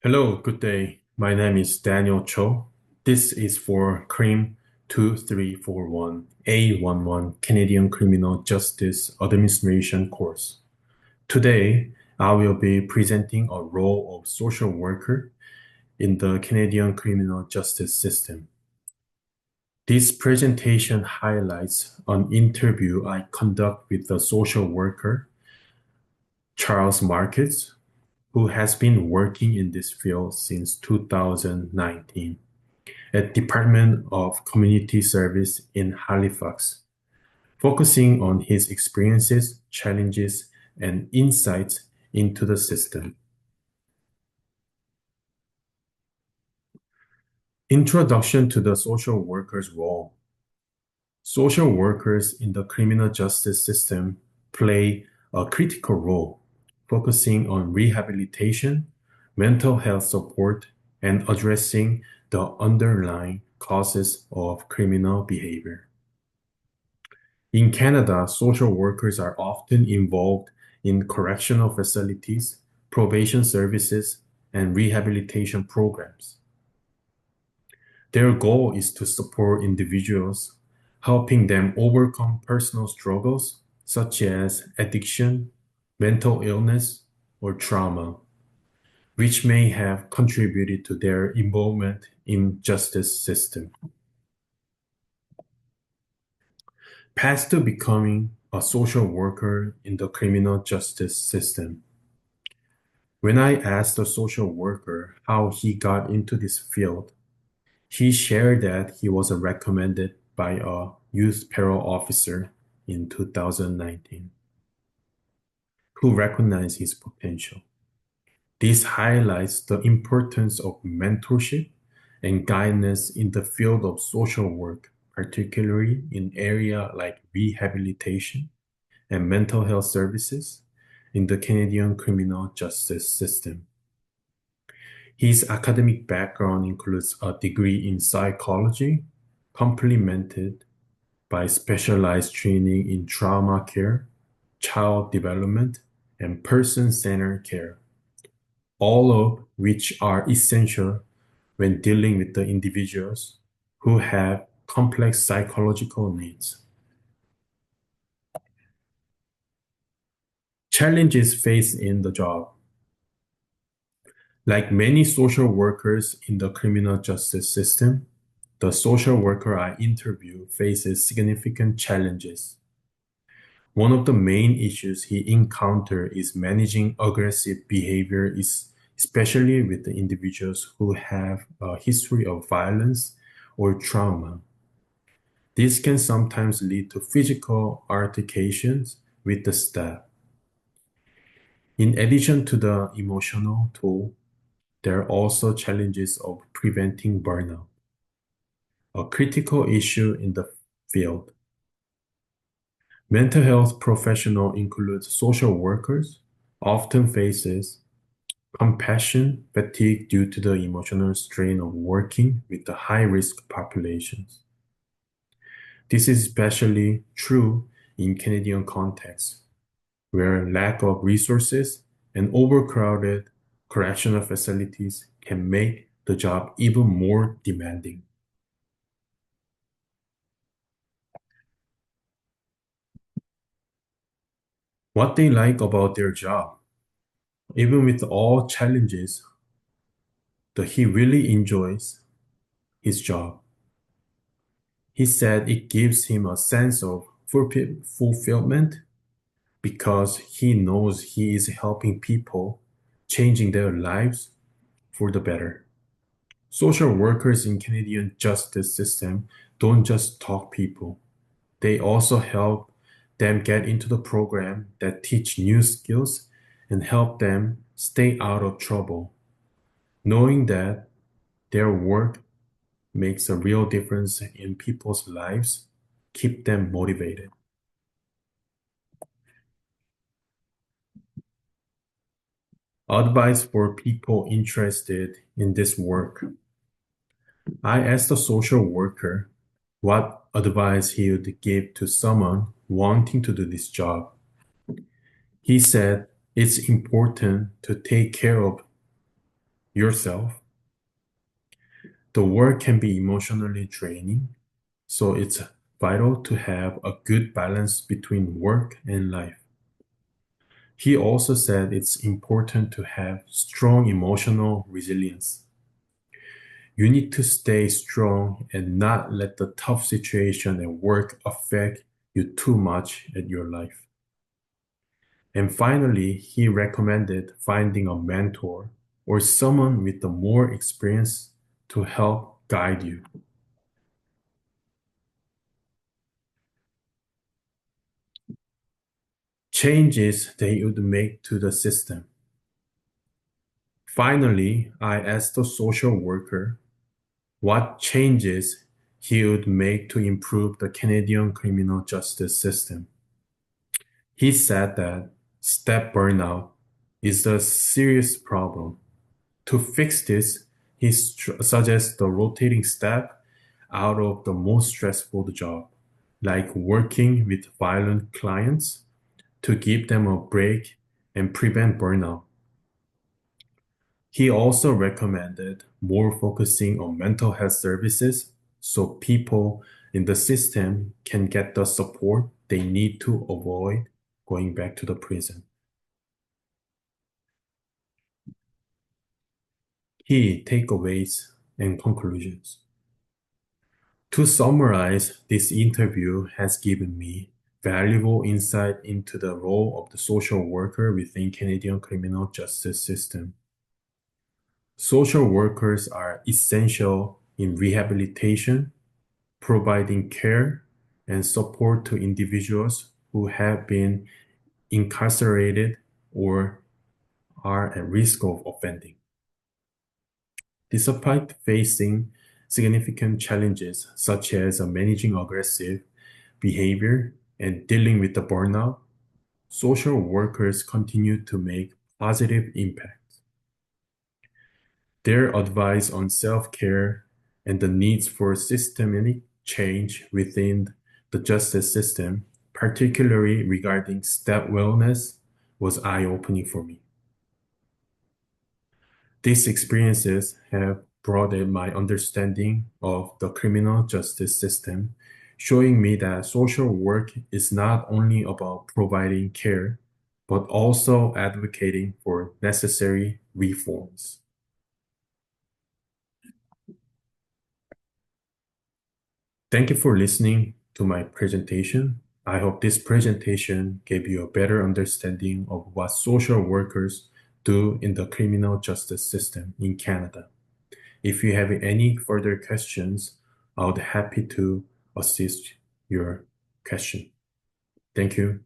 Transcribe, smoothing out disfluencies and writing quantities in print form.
Hello, good day. My name is Daniel Cho. This is for Crim 2341 A11 Canadian Criminal Justice Administration course. Today, I will be presenting a role of social worker in the Canadian criminal justice system. This presentation highlights an interview I conduct with the social worker, Charles Marquez, who has been working in this field since 2019 at Department of Community Service in Halifax, focusing on his experiences, challenges, and insights into the system. Introduction to the social worker's role. Social workers in the criminal justice system play a critical role, focusing on rehabilitation, mental health support, and addressing the underlying causes of criminal behavior. In Canada, social workers are often involved in correctional facilities, probation services, and rehabilitation programs. Their goal is to support individuals, helping them overcome personal struggles such as addiction, mental illness, or trauma, which may have contributed to their involvement in justice system. Path to becoming a social worker in the criminal justice system. When I asked the social worker how he got into this field, he shared that he was recommended by a youth parole officer in 2019 who recognized his potential. This highlights the importance of mentorship and guidance in the field of social work, particularly in areas like rehabilitation and mental health services in the Canadian criminal justice system. His academic background includes a degree in psychology, complemented by specialized training in trauma care, child development, and person-centered care, all of which are essential when dealing with the individuals who have complex psychological needs. Challenges faced in the job. Like many social workers in the criminal justice system, the social worker I interview faces significant challenges. One of the main issues he encountered is managing aggressive behavior, especially with the individuals who have a history of violence or trauma. This can sometimes lead to physical altercations with the staff. In addition to the emotional toll, there are also challenges of preventing burnout, a critical issue in the field. Mental health professional includes social workers, often faces compassion fatigue due to the emotional strain of working with the high-risk populations. This is especially true in Canadian contexts, where lack of resources and overcrowded correctional facilities can make the job even more demanding. What they like about their job. Even with all challenges, he really enjoys his job. He said it gives him a sense of fulfillment because he knows he is helping people, changing their lives for the better. Social workers in Canadian justice system don't just talk people. They also help them get into the program that teach new skills and help them stay out of trouble, knowing that their work makes a real difference in people's lives, keep them motivated. Advice for people interested in this work. I asked a social worker what advice he would give to someone wanting to do this job. He said it's important to take care of yourself. The work can be emotionally draining, so it's vital to have a good balance between work and life. He also said it's important to have strong emotional resilience. You need to stay strong and not let the tough situation at work affect you too much at your life. And finally, he recommended finding a mentor or someone with the more experience to help guide you. Changes they would make to the system. Finally, I asked the social worker what changes he would make to improve the Canadian criminal justice system. He said that step burnout is a serious problem. To fix this, he suggests the rotating step out of the most stressful job, like working with violent clients to give them a break and prevent burnout. He also recommended more focusing on mental health services so people in the system can get the support they need to avoid going back to the prison. Key takeaways and conclusions. To summarize, this interview has given me valuable insight into the role of the social worker within Canadian criminal justice system. Social workers are essential in rehabilitation, providing care and support to individuals who have been incarcerated or are at risk of offending. Despite facing significant challenges such as managing aggressive behavior and dealing with the burnout, social workers continue to make positive impacts. Their advice on self-care and the needs for systemic change within the justice system, particularly regarding staff wellness, was eye-opening for me. These experiences have broadened my understanding of the criminal justice system, showing me that social work is not only about providing care, but also advocating for necessary reforms. Thank you for listening to my presentation. I hope this presentation gave you a better understanding of what social workers do in the criminal justice system in Canada. If you have any further questions, I would be happy to assist your question. Thank you.